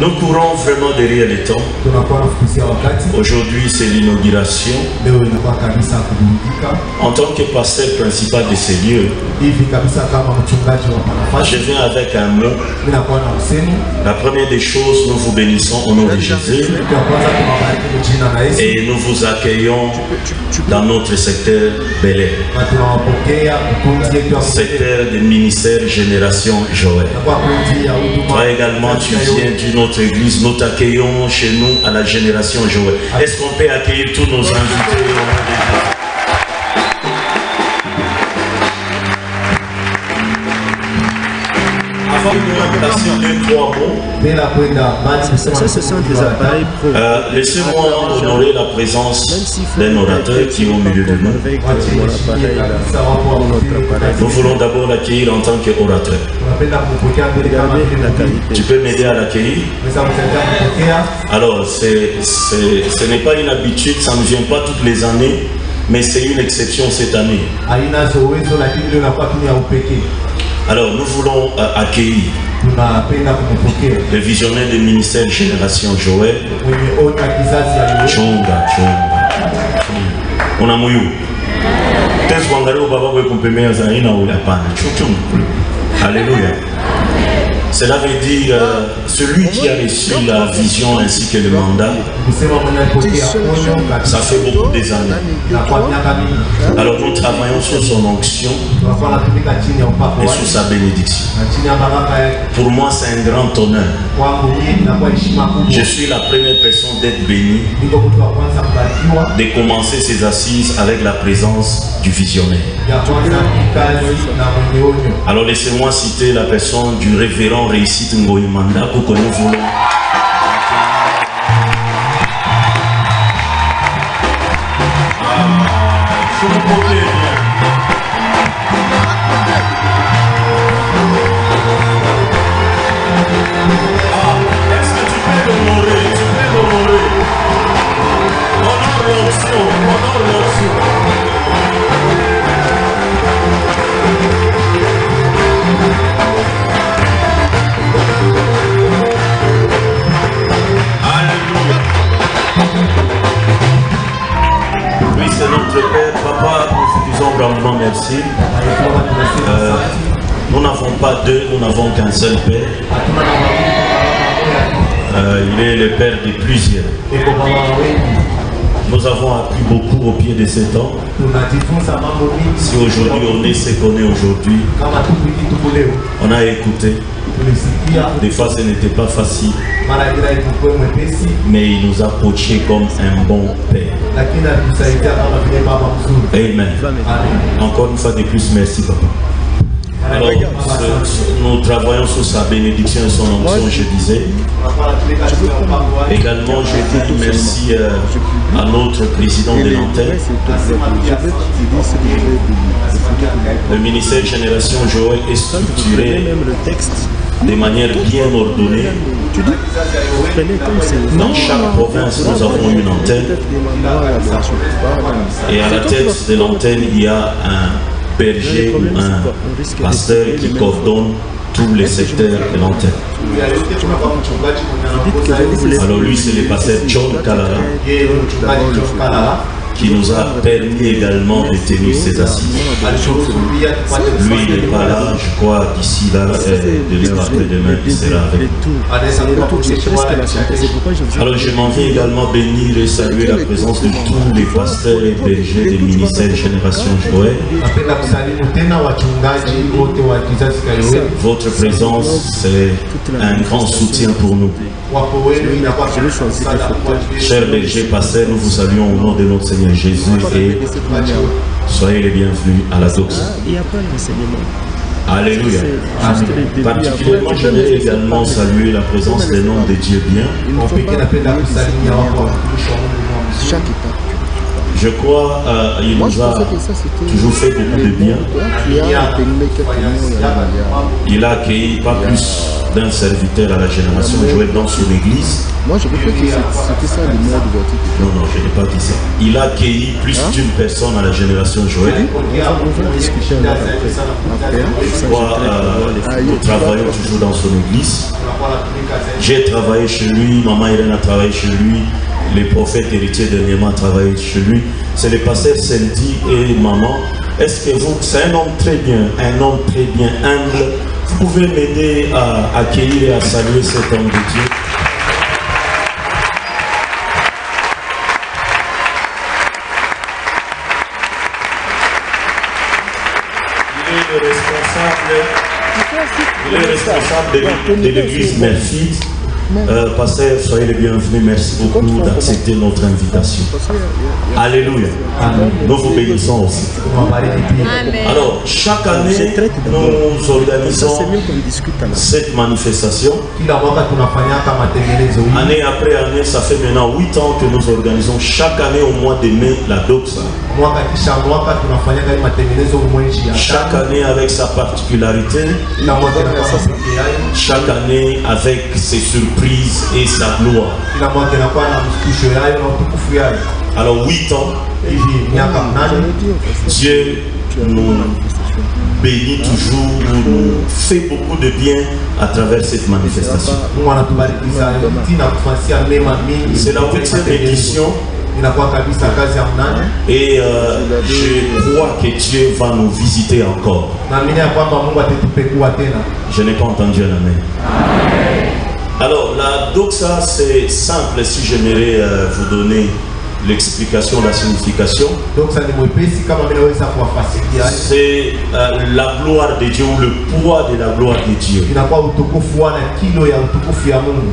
Nous courons vraiment derrière les temps. Aujourd'hui, c'est l'inauguration. En tant que pasteur principal de ces lieux, je viens avec un mot. La première des choses, nous vous bénissons au nom de Jésus et nous vous accueillons dans notre secteur Bel Air, secteur du ministère Génération Joël. Toi également, tu viens d'une autre église. Nous t'accueillons chez nous à la Génération Joël. Est-ce qu'on peut accueillir tous nos invités au nom de Jésus? Ça, ce sont des appareils pro. Laissez-moi honorer la présence d'un orateur qui est au milieu de nous. Nous voulons d'abord l'accueillir en tant qu'orateur. Tu peux m'aider à l'accueillir? Alors, ce n'est pas une habitude, ça ne vient pas toutes les années, mais c'est une exception cette année. Alors, nous voulons accueillir le visionnaire du ministère Génération Joël. Chonga. On a mouillou. Alléluia. Cela veut dire celui qui a reçu la vision ainsi que le mandat, ça fait beaucoup des années. Alors nous travaillons sur son onction et sur sa bénédiction. Pour moi, c'est un grand honneur. Je suis la première personne d'être bénie, de commencer ses assises avec la présence du visionnaire. Alors laissez-moi citer la personne du révérend Réussite Ngoïmanda pour que nous voulons. Est-ce que tu peux l'honorer? Tu peux l'honorer. Honore l'onction, honore l'onction. Oui, c'est notre Père. Papa, nous vous disons grandement merci. Nous n'avons pas deux, nous n'avons qu'un seul Père. Il est le Père de plusieurs. Nous avons appris beaucoup au pied de cet homme. Si aujourd'hui on est ce qu'on est aujourd'hui, on a écouté. Des fois ce n'était pas facile, mais il nous a coaché comme un bon Père. Amen. Encore une fois de plus, merci Papa. Alors, nous travaillons sur sa bénédiction et son onction, je disais. Également, je dis merci à notre président de l'antenne. Le ministère Génération Joël est structuré de manière bien ordonnée. Dans chaque province, nous avons une antenne. Et à la tête de l'antenne, il y a un berger ou un pasteur qui coordonne tous les secteurs de l'antenne. Alors lui, c'est le pasteur John Kalara qui nous a permis également de tenir ces assises. Lui, il n'est pas là, je crois, d'ici là, de demain, il sera avec nous. Alors je m'en vais également bénir et saluer la présence de tous les pasteurs et bergers des ministères Génération Joël. Votre présence, c'est un grand soutien pour nous. Chers bergers, pasteurs, nous vous saluons au nom de notre Seigneur Jésus et soyez les bienvenus à la doxa. Alléluia. Particulièrement, j'aimerais également saluer la présence des noms de Dieu bien. Je crois qu'il nous a toujours fait beaucoup de bien. Il a accueilli pas plus d'un serviteur à la génération Joël dans son église. Moi, je crois que c'était ça le mot de votre titre. Non, je n'ai pas dit ça. Il a accueilli plus d'une personne à la génération Joël. Nous travaillons toujours dans son église. J'ai travaillé chez lui, maman Irène a travaillé chez lui, les prophètes héritiers dernièrement ont travaillé chez lui. C'est le pasteur Sandy et maman. Est-ce que vous, c'est un homme très bien humble. Vous pouvez m'aider à accueillir et à saluer cet homme de Dieu. Il est responsable de l'église Merfit. Pasteur, soyez les bienvenus. Merci beaucoup d'accepter notre invitation. Alléluia. Nous vous bénissons aussi. Alors, chaque année, nous organisons cette manifestation. Année après année, ça fait maintenant 8 ans que nous organisons chaque année au mois de mai la Doxa. Chaque année avec sa particularité, chaque année avec ses surprises et sa gloire. Alors 8 ans, Dieu nous bénit toujours, nous fait beaucoup de bien à travers cette manifestation. C'est la 8e édition. Et je crois que Dieu va nous visiter encore. Je n'ai pas entendu un amen. Alors la doxa, c'est simple si j'aimerais vous donner l'explication, la signification. C'est la gloire de Dieu ou le poids de la gloire de Dieu.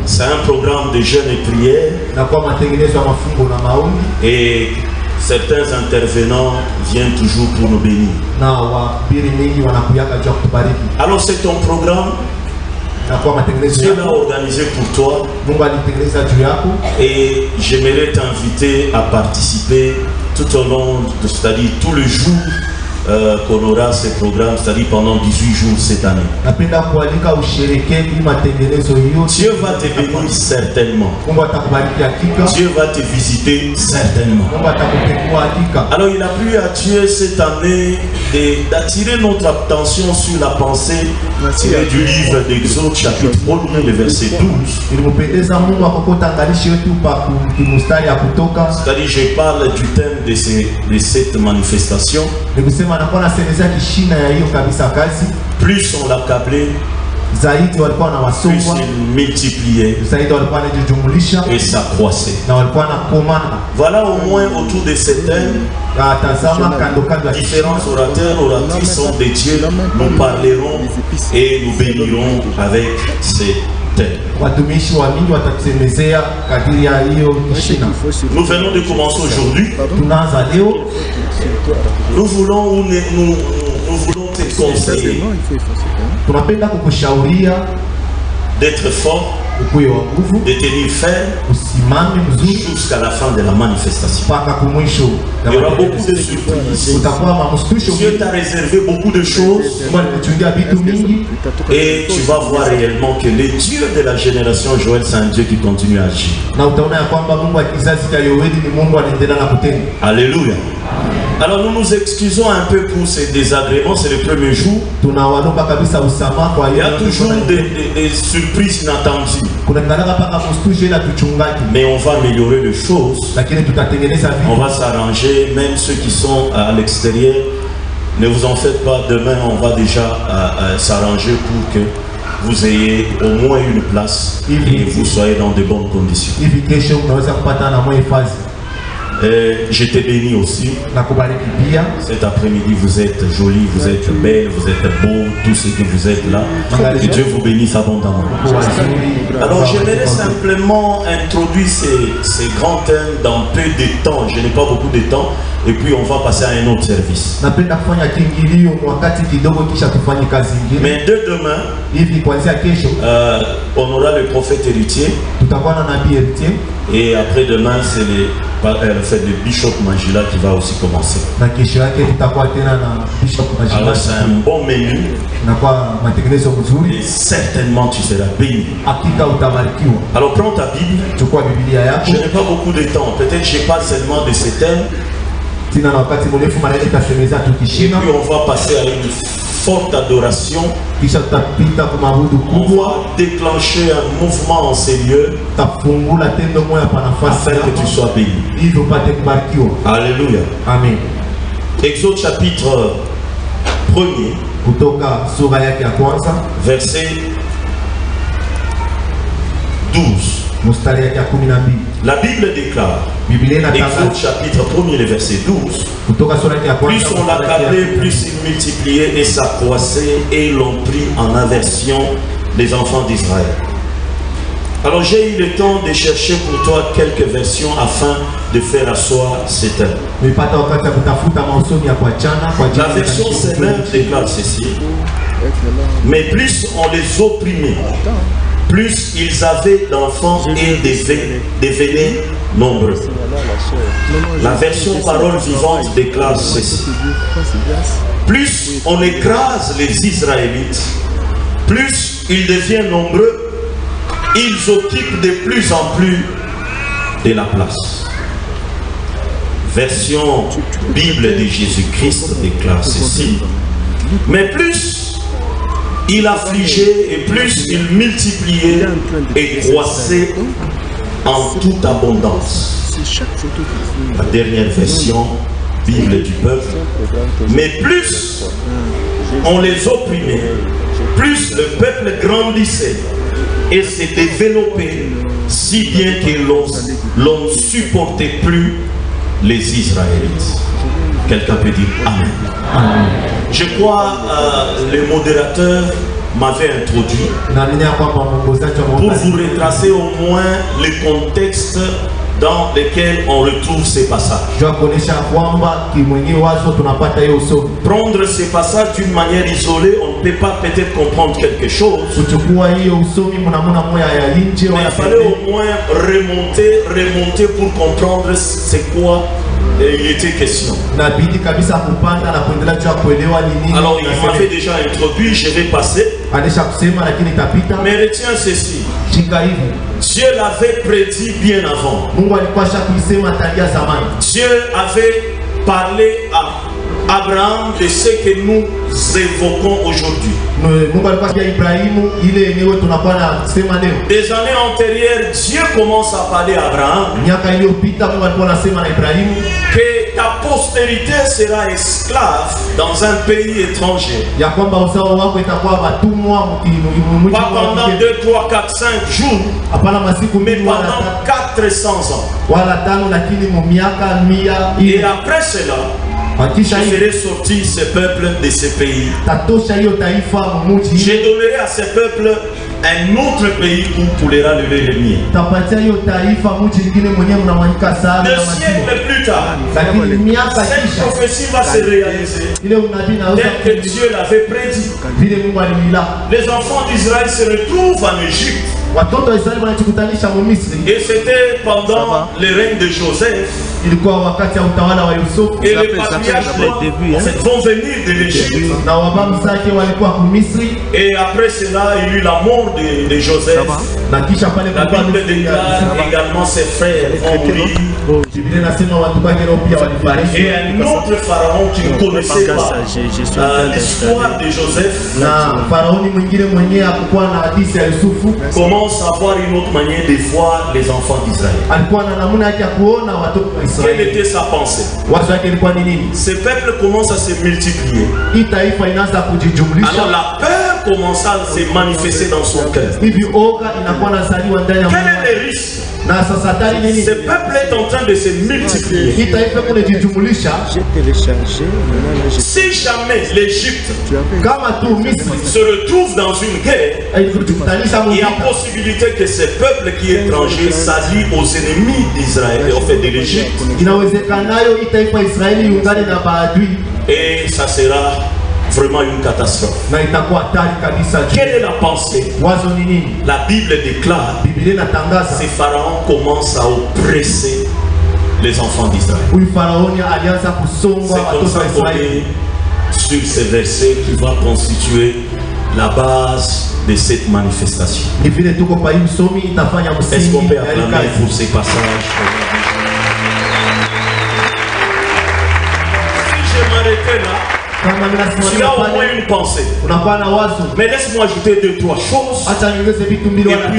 C'est un programme de jeûne et prière. Et certains intervenants viennent toujours pour nous bénir. Alors c'est ton programme. Dieu l'a organisé pour toi et j'aimerais t'inviter à participer tout au long, c'est-à-dire tout le jour qu'on aura ce programme, c'est-à-dire pendant 18 jours cette année. Dieu va te bénir certainement. Dieu va te visiter certainement. Alors il a plu à Dieu cette année d'attirer notre attention sur la pensée tirée du livre d'Exode chapitre 1, le verset 12. C'est-à-dire je parle du thème de cette manifestation. Plus on l'accablait, plus il multipliait et ça croissait. Voilà au moins autour de ce thème, différents orateurs, oratrices sont dédiés. Nous parlerons et nous bénirons avec ces thèmes. Nous venons de commencer aujourd'hui. Nous voulons te conseiller d'être fort, de tenir ferme jusqu'à la fin de la manifestation. Il y aura beaucoup de surprises. Dieu t'a réservé beaucoup de choses et tu vas voir réellement que le Dieu de la génération Joël, c'est un Dieu qui continue à agir. Alléluia. Alors nous nous excusons un peu pour ces désagréments, c'est le premier jour. Il y a toujours des surprises inattendues. Mais on va améliorer les choses. On va s'arranger, même ceux qui sont à l'extérieur. Ne vous en faites pas, demain on va déjà s'arranger pour que vous ayez au moins une place et vous soyez dans de bonnes conditions. Je t'ai béni aussi. Cet après-midi, vous êtes jolis, vous êtes belles, vous êtes beaux, tous ceux que vous êtes là. Que Dieu vous bénisse abondamment. Alors, j'aimerais simplement introduire ces grands thèmes dans peu de temps. Je n'ai pas beaucoup de temps. Et puis, on va passer à un autre service. Mais dès demain, on aura le prophète héritier. Et après-demain, c'est fait le Bishop Magila qui va aussi commencer. Alors c'est un bon menu. Et certainement tu seras béni. Alors prends ta Bible. Je n'ai pas beaucoup de temps. Peut-être je parle seulement de ces thèmes. Et puis on va passer à une forte adoration. On va déclencher un mouvement en sérieux afin que tu sois béni. Alléluia. Amen. Exode chapitre 1er, verset 12. La Bible déclare, Exode chapitre 1er, le verset 12, plus on l'accablait, plus il multipliait et s'accroissait, et l'on prit en aversion les enfants d'Israël. Alors j'ai eu le temps de chercher pour toi quelques versions afin de faire asseoir ces thèmes. La version Semeur déclare ceci: mais plus on les opprimait, plus ils avaient d'enfants et devenaient nombreux. La version Parole Vivante déclare ceci: plus on écrase les Israélites, plus ils deviennent nombreux, ils occupent de plus en plus de la place. Version Bible de Jésus-Christ déclare ceci: mais plus il affligeait et plus il multipliait et croissait en toute abondance. La dernière version Bible du peuple: mais plus on les opprimait, plus le peuple grandissait et s'est développé, si bien que l'on ne supportait plus les Israélites. Quelqu'un peut dire Amen. Amen. Je crois le modérateur m'avait introduit pour vous retracer au moins le contexte dans lequel on retrouve ces passages. Prendre ces passages d'une manière isolée, on ne peut pas peut-être comprendre quelque chose. Mais il fallait au moins remonter pour comprendre c'est quoi il était question. Alors il m'avait déjà introduit, je vais passer. Mais retiens ceci: Dieu l'avait prédit bien avant. Dieu avait parlé à Abraham de ce que nous évoquons aujourd'hui. Des années antérieures, Dieu commence à parler à Abraham que ta postérité sera esclave dans un pays étranger. Pas pendant 2, 3, 4, 5 jours, mais pendant 400 ans. Et après cela, je ferai sortir ce peuple de ce pays. Je donnerai à ce peuple un autre pays où coulera le lait et le miel. 2 siècles plus tard, cette prophétie va se réaliser tel que Dieu l'avait prédit. Les enfants d'Israël se retrouvent en Égypte. Et c'était pendant le règne de Joseph. Et les patriarches vont venir de l'Égypte. Et après cela, il y eut la mort de Joseph. La Bible déclare également ses frères vont mourir. Et un autre pharaon qui ne connaissait pas l'histoire de Joseph commence à avoir une autre manière de voir les enfants d'Israël. Quelle était sa pensée? Ce peuple commence à se multiplier. Alors la peur commence à se manifester dans son cœur. Quel est le risque? Ce peuple est en train de se multiplier. Si jamais l'Égypte se retrouve dans une guerre, il y a possibilité que ce peuple qui est étranger s'allie aux ennemis d'Israël, en fait de l'Égypte. Et ça sera vraiment une catastrophe. Quelle est la pensée? La Bible déclare que ces pharaons commencent à oppresser les enfants d'Israël. C'est comme ça qu'on est sur ces versets qui va constituer la base de cette manifestation. Est-ce qu'on peut acclamer pour ces passages? Si je m'arrêtais là, tu as au moins une pensée. Mais laisse-moi ajouter 2-3 choses. Et puis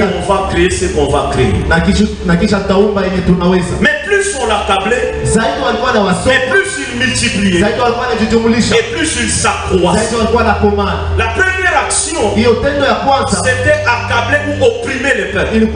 on va créer ce qu'on va créer. Mais plus on l'accablait, mais plus il multipliait, et plus il s'accroissait. La première action, c'était accabler ou opprimer les peuples.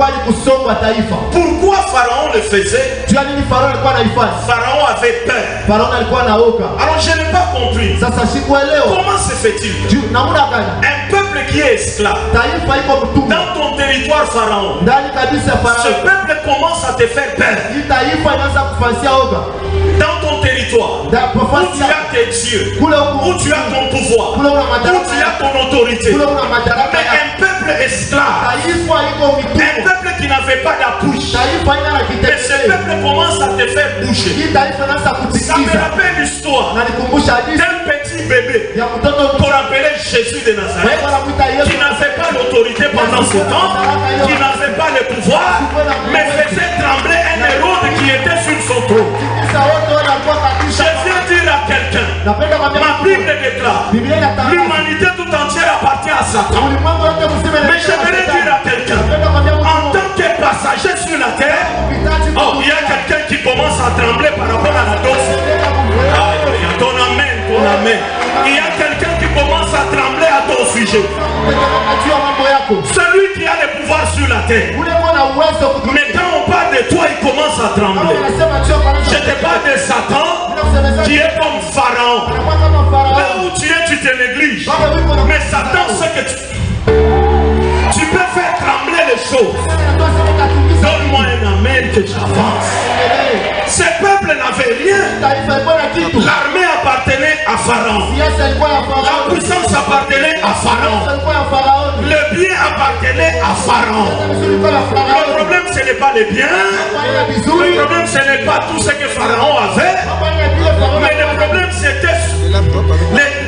Pourquoi Pharaon le faisait? Pharaon avait peur. Alors je n'ai pas compris. Comment se fait-il? Un peuple qui est esclave dans ton territoire Pharaon, ce peuple commence à te faire peur. Dans ton territoire, où tu as tes dieux, où tu as ton pouvoir, où tu as ton autorité, mais un peuple esclave, un peuple qui n'avait pas d'appui, mais ce peuple commence à te faire bouger. Ça me rappelle l'histoire d'un petit bébé qu'on appelait Jésus de Nazareth, qui n'avait pas l'autorité pendant ce temps, qui n'avait pas le pouvoir, mais faisait trembler un Hérode qui était sur son trône. Je viens dire à quelqu'un, ma Bible déclare, l'humanité tout entière appartient à Satan. Mais j'aimerais dire à quelqu'un, en tant que passager sur la terre, oh, il y a quelqu'un qui commence à trembler par rapport à la dose. Ton amen, ton amen. Il y a quelqu'un qui commence à trembler à ton sujet. Celui qui a le pouvoir sur la terre. Mais quand on parle de toi, il commence à trembler. Je te parle de Satan qui est comme Pharaon. Là où tu es, tu te négliges. Mais Satan sait que tu peux faire trembler les choses. Donne-moi un amen que j'avance. Ce peuple n'avait rien. L'armée appartenait à Pharaon. La puissance appartenait à Pharaon. Le bien appartenait à Pharaon. Le problème ce n'est pas les biens. Le problème ce n'est pas tout ce que Pharaon avait. Mais le problème c'était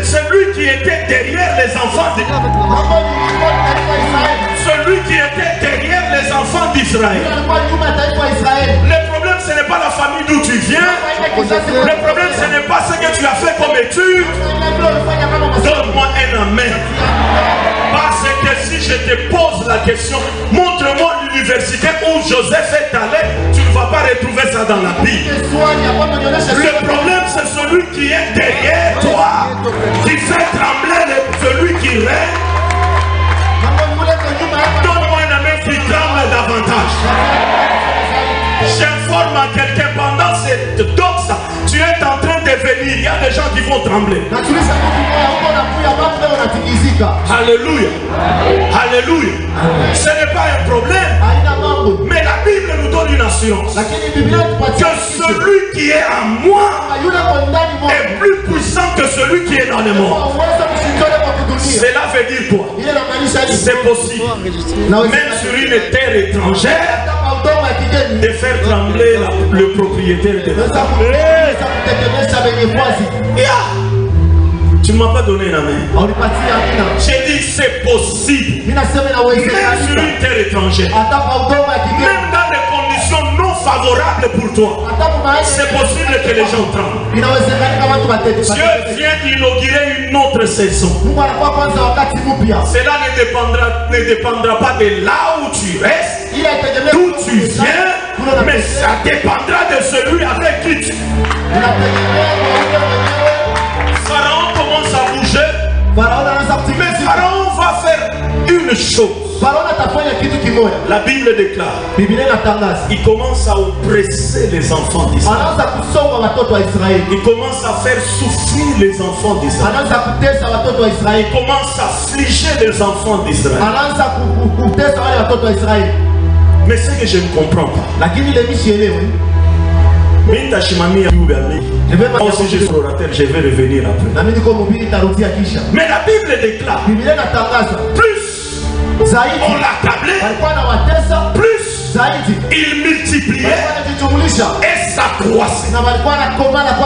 celui qui était derrière les enfants celui qui était derrière les enfants d'Israël. Le problème ce n'est pas la famille d'où tu viens. Le problème ce n'est pas ce que tu as fait comme étude. Donne-moi un amen. Parce que si je te pose la question, montre-moi l'université où Joseph est allé, tu ne vas pas retrouver ça dans la Bible. Le problème c'est celui qui est derrière toi, qui fait trembler celui qui règne. Donne-moi un amen qui tremble davantage. J'informe à quelqu'un pendant cette doxa, tu es en train de venir, il y a des gens qui vont trembler. Alléluia. Alléluia. Ce n'est pas un problème. Mais la Bible nous donne une assurance que celui qui est en moi est plus puissant que celui qui est dans le monde. Cela veut dire quoi? C'est possible, même sur une terre étrangère, de faire trembler le propriétaire de la terre. Tu ne m'as pas donné la main. J'ai dit c'est possible. Même sur une terre étrangère. Même dans des conditions non favorables pour toi. C'est possible que les gens tremblent. Dieu vient d'inaugurer une autre saison. Cela ne dépendra pas de là où tu restes, d'où tu viens, mais ça dépendra de celui avec qui tu... Pharaon commence à bouger, mais Pharaon va faire une chose. La Bible déclare, il commence à oppresser les enfants d'Israël. Il commence à faire souffrir les enfants d'Israël. Il commence à affliger les enfants d'Israël. Mais ce que je ne comprends pas, si je suis orateur, je vais revenir après. Mais la Bible déclare, plus on l'accablait, plus ils multipliaient et ça croissait.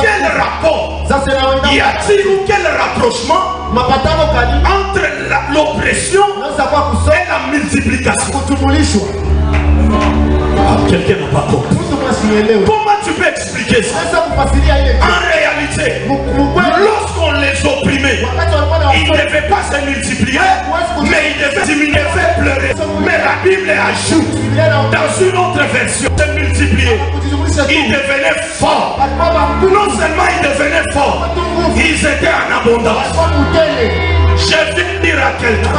Quel rapport y a-t-il ou quel rapprochement entre l'oppression et la multiplication? Quelqu'un n'a pas compris. Comment tu peux expliquer ça? En réalité, lorsqu'on les opprimait, ils ne devaient pas se multiplier, mais ils devaient diminuer, faire pleurer. Mais la Bible ajoute, dans une autre version, se multiplier. Ils devenaient forts. Non seulement ils devenaient forts, ils étaient en abondance. Je vais dire à quelqu'un,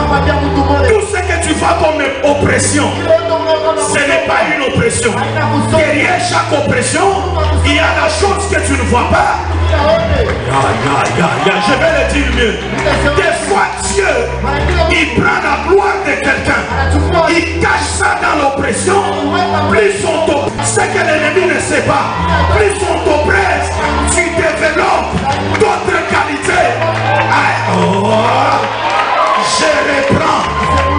tout ce que tu vois comme oppression, ce n'est pas une oppression. Derrière chaque oppression, il y a la chose que tu ne vois pas. Je vais le dire mieux. Des fois, Dieu, il prend la gloire de quelqu'un, il cache ça dans l'oppression. Plus on t'oppresse, ce que l'ennemi ne sait pas, plus on t'oppresse, tu développes d'autres qualités. Je reprends.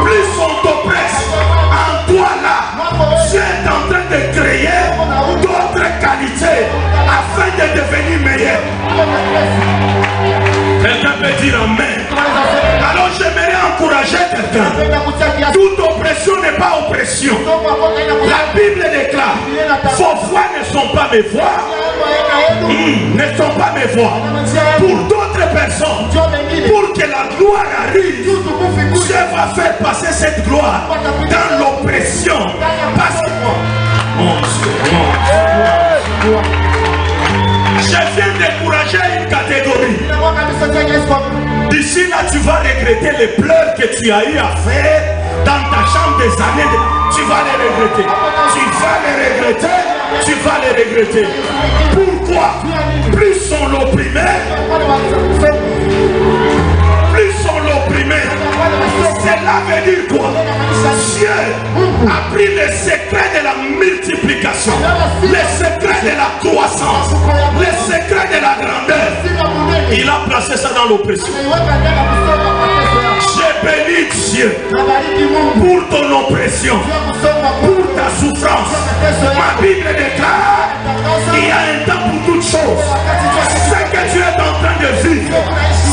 Plus on t'oppresse, en toi là, tu es en train de créer d'autres qualités afin de devenir meilleur. Quelqu'un peut dire amen. Alors j'aimerais encourager quelqu'un. Toute oppression n'est pas oppression. La Bible déclare, vos voix ne sont pas mes voix. Ne sont pas mes voix. Pour d'autres personnes, pour que la gloire arrive, Dieu va faire passer cette gloire dans l'oppression. Parce que je viens d'encourager une catégorie. D'ici là, tu vas regretter les pleurs que tu as eu à faire dans ta chambre des années. Tu vas les regretter. Tu vas les regretter. Tu vas les regretter. Pourquoi? Plus on l'opprimait, plus on l'opprimait. Cela veut dire quoi? Dieu a pris le secret de la multiplication, le secret de la croissance, le secret de la grandeur. Il a placé ça dans l'oppression. Je bénis Dieu pour ton oppression, pour ta souffrance. Ma Bible déclare qu'il y a un temps pour toutes choses. Ce que tu es en train de vivre,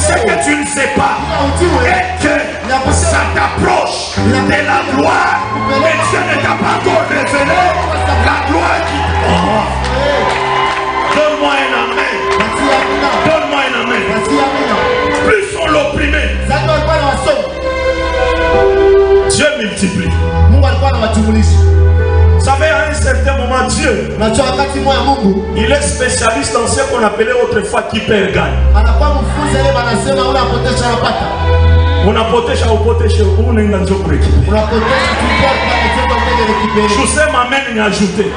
ce que tu ne sais pas, et que ça t'approche de la gloire, mais Dieu ne t'a pas encore révélé la gloire qui... Donne-moi un amen. Donne-moi un amen. Plus on l'opprimait, Dieu multiplie. Vous savez, à un certain moment, Dieu, il est spécialiste dans ce qu'on appelait autrefois qui perd gagne. On a protégé au protégé, on est dans pour récupérer. Je sais ma main n'y ajouter.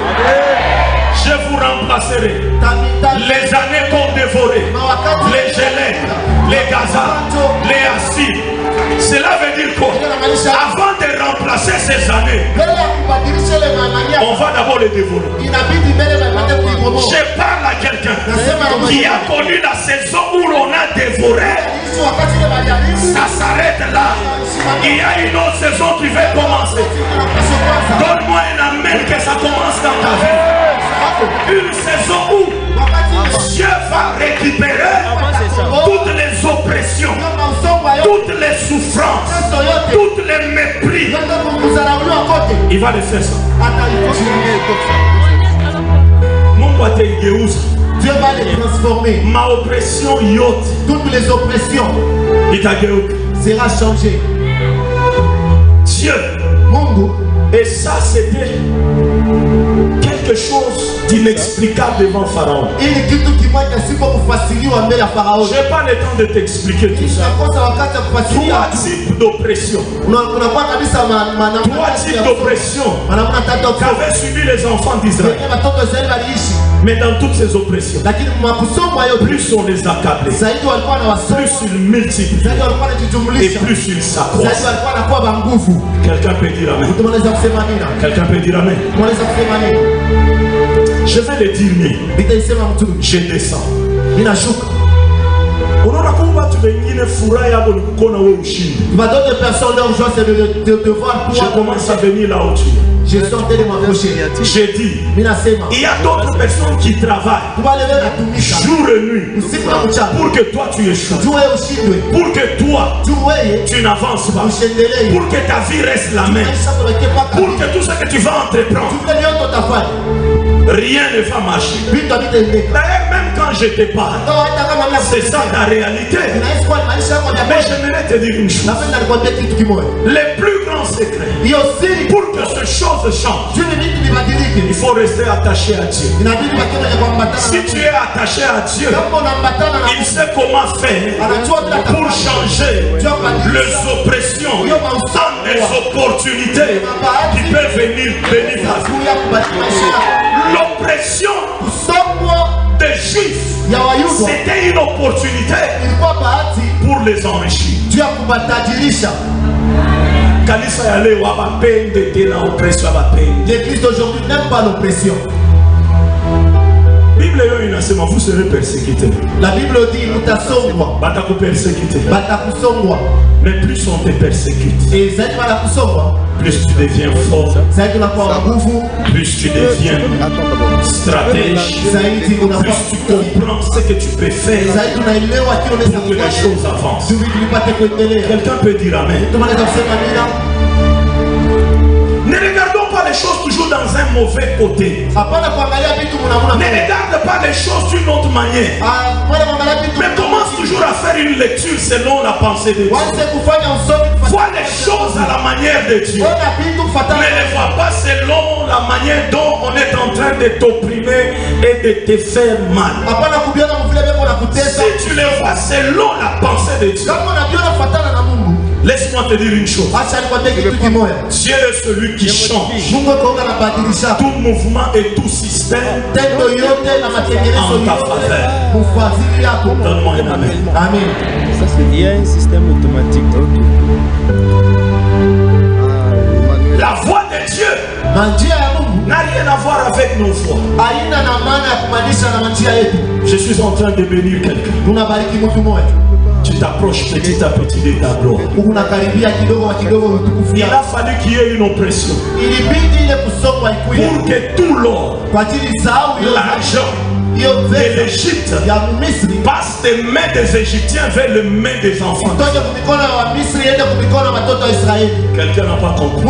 Je vous remplacerai. Les années qu'on dévorait, les gelées, les gazas, les acides. Cela veut dire quoi? Avant de remplacer ces années, on va d'abord les dévorer. Je parle à quelqu'un qui a connu la saison où l'on a dévoré. Ça s'arrête là. Il y a une autre saison qui va commencer. Donne-moi un amen que ça commence dans ta vie. Une saison où Dieu va récupérer toutes les oppressions, toutes les souffrances, toutes les mépris. Il va les faire ça. Dieu va les transformer. Ma oppression yote. Toutes les oppressions sera changée. Dieu. Et ça c'était quelque chose d'inexplicable devant Pharaon. Je n'ai pas le temps de t'expliquer tout ça. Trois types d'oppression. Trois types d'oppression qu'avaient subi les enfants d'Israël. Mais dans toutes ces oppressions, plus on les accablait, plus ils multiplient et plus ils s'accroissent. Quelqu'un peut dire amen. Quelqu'un peut dire amen. Je vais le dire mieux. Je descends. d'autres personnes, leur joie, c'est de voir toi. Je commence à venir là où tu es. Je sortais de ma bouche. J'ai dit, il y a d'autres personnes qui travaillent jour et nuit pour que toi tu échoues, pour que toi tu n'avances pas, pour que ta vie reste la même, pour que tout ce que tu vas entreprendre, rien ne va marcher. D'ailleurs, même quand je te parle, c'est ça ta réalité. Mais j'aimerais te dire une chose. Les plus grands secrets pour que ces choses changent, il faut rester attaché à Dieu. Si tu es attaché à Dieu, il sait comment faire pour changer les oppressions en des opportunités qui peuvent venir bénéficier. L'oppression des Juifs, c'était une opportunité pour les enrichir. L'église d'aujourd'hui n'aime pas l'oppression. Vous serez persécutés. La Bible dit mais plus on te persécute, plus tu deviens fort, plus tu deviens stratège, plus tu comprends ce que tu peux faire pour que les choses avancent. Quelqu'un peut dire amen. Ne regardons pas les choses toujours dans un mauvais côté. Ne regarde pas les choses d'une autre manière. Mais commence toujours à faire une lecture selon la pensée de Dieu. Vois les choses à la manière de Dieu. Ne les vois pas selon la manière dont on est en train de t'opprimer et de te faire mal. Si tu les vois selon la pensée de Dieu, laisse-moi te dire une chose. Dieu est celui qui change tout mouvement et tout système en ta faveur. Donne-moi un amen. Amen. Ça, il y a un système automatique. La voix de Dieu n'a rien à voir avec nos voix. Je suis en train de bénir quelqu'un. Tu t'approches petit à petit de ta gloire. Il a fallu qu'il y ait une oppression pour que tout l'or, l'argent de l'Égypte passe des mains des Égyptiens vers les mains des enfants. Quelqu'un n'a pas compris.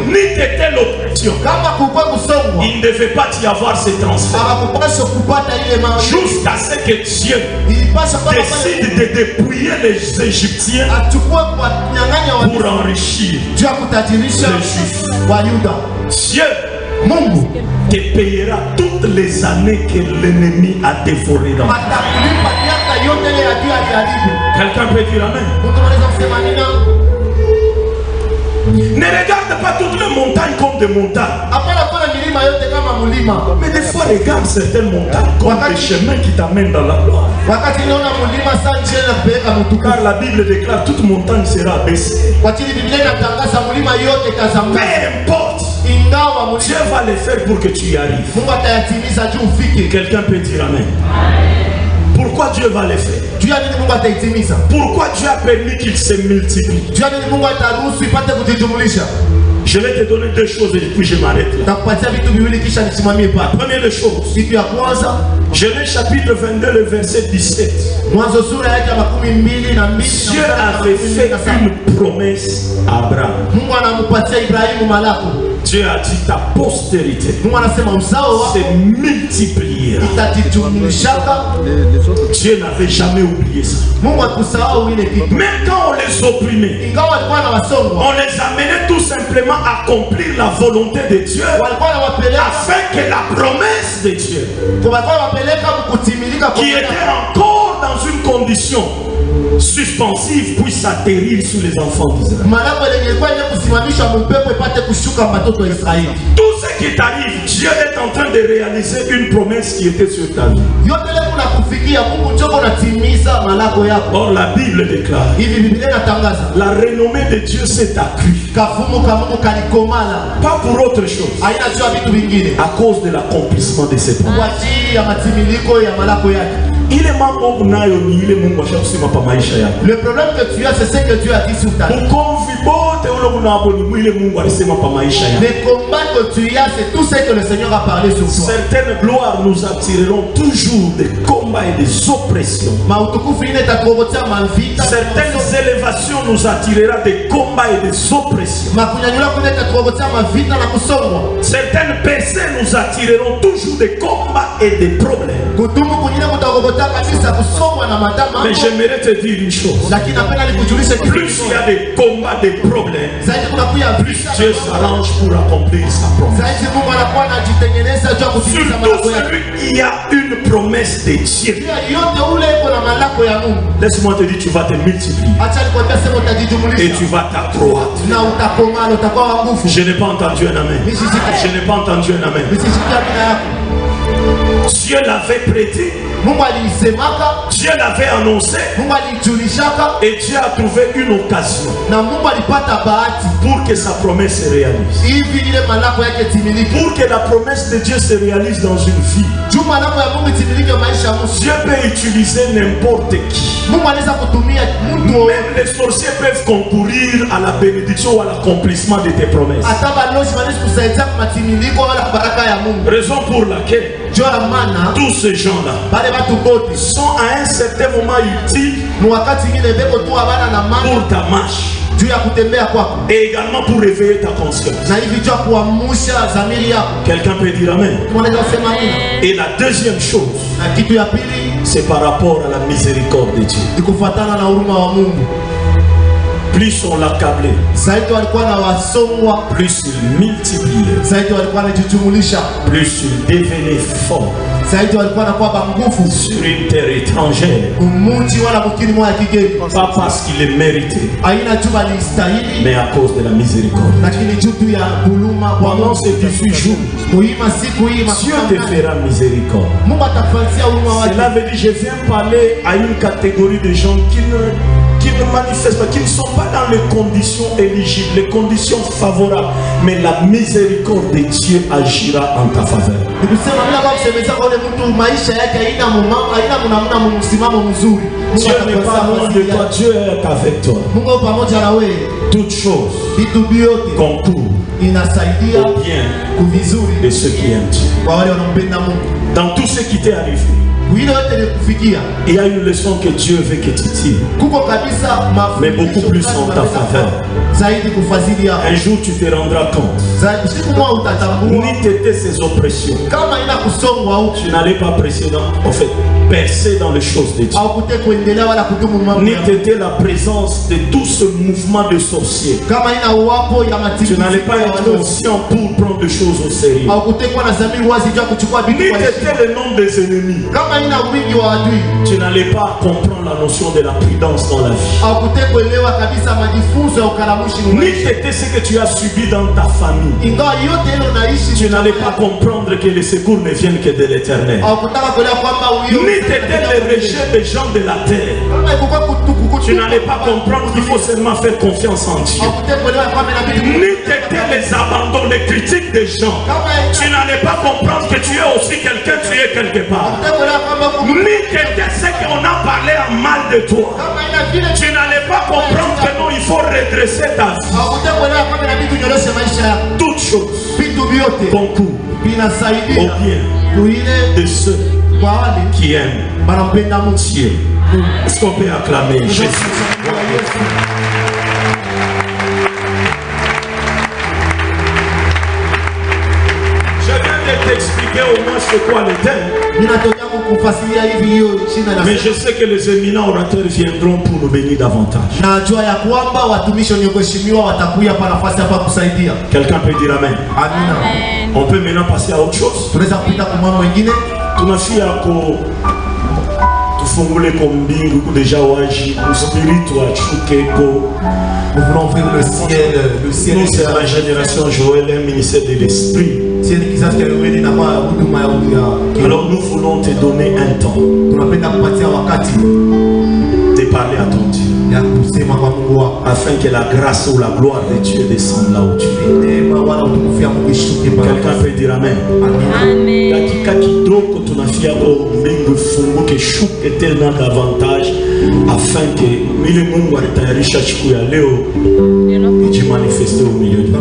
Ni t'était l'oppression, il ne devait pas y avoir ces transferts jusqu'à ce que Dieu décide de dépouiller les Égyptiens pour enrichir les Juifs. Dieu te payera toutes les années que l'ennemi a dévoré dans. Quelqu'un peut dire amen. Ne regarde pas toutes les montagnes comme des montagnes. Mais des fois regarde certaines montagnes comme des chemins qui t'amènent dans la gloire. Car la Bible déclare toute montagne sera abaissée. Peu importe, Dieu va le faire pour que tu y arrives. Quelqu'un peut dire amen. Pourquoi Dieu va le faire? Pourquoi Dieu a permis qu'il se multiplie? Je vais te donner deux choses et puis je m'arrête là. La première des choses, Genèse chapitre 22, le verset 17. Dieu avait fait une promesse à Abraham. Dieu a dit ta postérité se multipliera. Dieu n'avait jamais oublié ça. Même quand on les opprimait, on les amenait tout simplement à accomplir la volonté de Dieu afin que la promesse de Dieu, qui était encore dans une condition suspensive, puisse atterrir sur les enfants d'Israël. Tout ce qui t'arrive, Dieu est en train de réaliser une promesse qui était sur ta vie. Or la Bible déclare, la renommée de Dieu s'est accrue. Pas pour autre chose, à cause de l'accomplissement de ses promesses. Le problème que tu as, c'est ce que Dieu a dit sur ta vie. Les combats que tu as, c'est tout ce que le Seigneur a parlé sur toi. Certaines gloires nous attireront toujours des combats et des oppressions. Certaines élévations nous attireront des combats et des oppressions. Certaines percées nous attireront toujours des combats et des problèmes. Mais j'aimerais te dire une chose. Plus il y a des combats, des problèmes, plus Dieu s'arrange pour accomplir sa promesse. Surtout celui qui a une promesse de Dieu. Laisse-moi te dire, tu vas te multiplier. Et tu vas t'accroître. Je n'ai pas entendu un amen. Je n'ai pas entendu un amen. Dieu l'avait prédit. Dieu l'avait annoncé. Et Dieu a trouvé une occasion pour que sa promesse se réalise. Pour que la promesse de Dieu se réalise dans une vie, Dieu peut utiliser n'importe qui. Même les sorciers peuvent concourir à la bénédiction ou à l'accomplissement de tes promesses. Raison pour laquelle tous ces gens-là sont à un certain moment utiles pour ta marche. Et également pour réveiller ta conscience. Quelqu'un peut dire amen. Et la deuxième chose, c'est par rapport à la miséricorde de Dieu. Plus on l'accablait, plus il multipliait, plus il devenait fort sur une terre étrangère. Pas parce qu'il est mérité, mais à cause de la miséricorde. Pendant ces 18 jours, Dieu te fera miséricorde. Cela veut dire, je viens parler à une catégorie de gens qui ne manifestent pas, qui ne sont pas dans les conditions éligibles, les conditions favorables, mais la miséricorde de Dieu agira en ta faveur. Dieu n'est pas loin de toi, Dieu est avec toi. Toutes choses concourent au bien de ceux qui aiment Dieu. Dans tout ce qui t'est arrivé, il y a une leçon que Dieu veut que tu tires, mais beaucoup plus en ta faveur. Un jour tu te rendras compte, ni t'étais ces oppressions, tu n'allais pas percer dans les choses de Dieu, ni t'étais la présence de tout ce mouvement de sorciers, tu n'allais pas être conscient pour prendre les choses au sérieux, ni t'étais le nom des ennemis, tu n'allais pas comprendre la notion de la prudence dans la vie, ni t'étais ce que tu as subi dans ta famille, tu n'allais pas comprendre que les secours ne viennent que de l'Éternel, ni t'étais le rejet des gens de la terre, tu n'allais pas comprendre qu'il faut seulement faire confiance en Dieu, ni t'étais les abandons, les critiques des gens, tu n'allais pas comprendre que tu es aussi quelqu'un, tu es quelque part, ni t'étais ce qu'on a parlé en mal de toi, tu n'allais pas comprendre que non, il faut redresser ta vie. Toutes choses concourent au bien de ceux qui aiment Dieu. Est-ce qu'on peut acclamer Jésus? Je viens de t'expliquer au moins ce quoi le thème. Mais je sais que les éminents orateurs viendront pour nous bénir davantage. Quelqu'un peut dire amen. Amen. On peut maintenant passer à autre chose. Tufungule kombingu déjà waji spirituel chukeko. Nous voulons ouvrir le ciel. Nous c'est la génération Joël, un ministère de l'esprit. Alors nous voulons te donner un temps de parler à ton Dieu. Afin que la grâce ou la gloire de Dieu descende là où tu es. Quelqu'un peut dire Amen. Dakika kidogo tunafia kwa mbingu funguke shuke tena davantage afin que ile Mungu alitayarisha siku ya leo ijimanifeste au milieu de nous.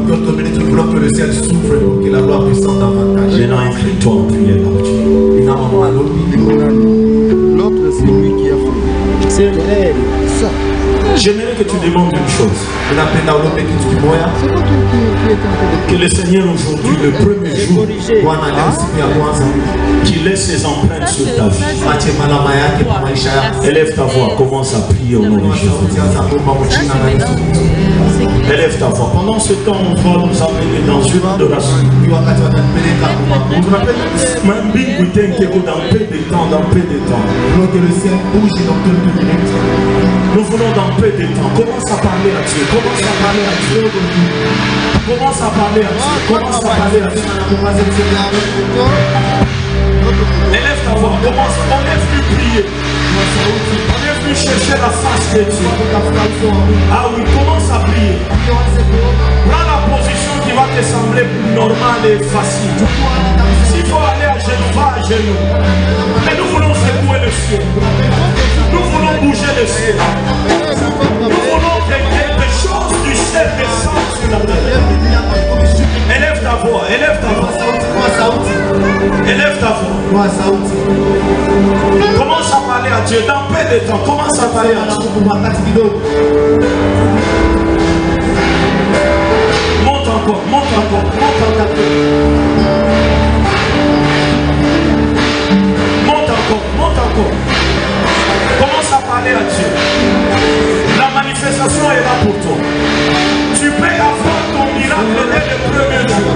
Que le ciel s'ouvre pour que la gloire descende davantage. Maintenant incline-toi en prière là où tu es. L'autre, c'est lui qui a fait. C'est elle. Ça. J'aimerais que tu demandes une chose. Que le Seigneur aujourd'hui, le premier jour, qu'il laisse ses empreintes sur ta vie. Élève ta voix, commence à prier au nom de Jésus. Élève ta voix. Pendant ce temps, on va nous amener dans une adoration. Vous vous rappelez, même dans peu de temps, dans peu de temps. Nous voulons dans peu de temps. Commence à parler à Dieu. Commence à parler à Dieu. Commence à parler à Dieu. Commence à parler à Dieu. Élève ta voix. Commence. On est venu prier. On est venu chercher la face de Dieu. Ah oui, commence à prier. Prends la position qui va te sembler normale et facile. S'il faut aller à genoux, va à genoux. Mais nous voulons secouer le ciel. Nous voulons bouger le ciel. Nous voulons que quelque chose du ciel descende sur la terre. Élève ta voix, élève ta voix. Élève ta voix. Commence à parler à Dieu dans peu de temps. Commence à parler à Dieu. Monte encore, monte encore, monte encore. Monte encore, monte encore. Commence à parler à Dieu. La manifestation est là pour toi. Tu peux avoir ton miracle dès le premier jour.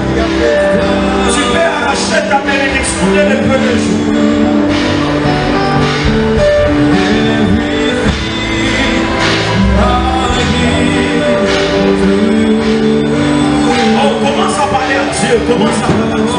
Tu peux arracher ta bénédiction dès le premier jour. Oh, commence à parler à Dieu. Commence à parler à Dieu.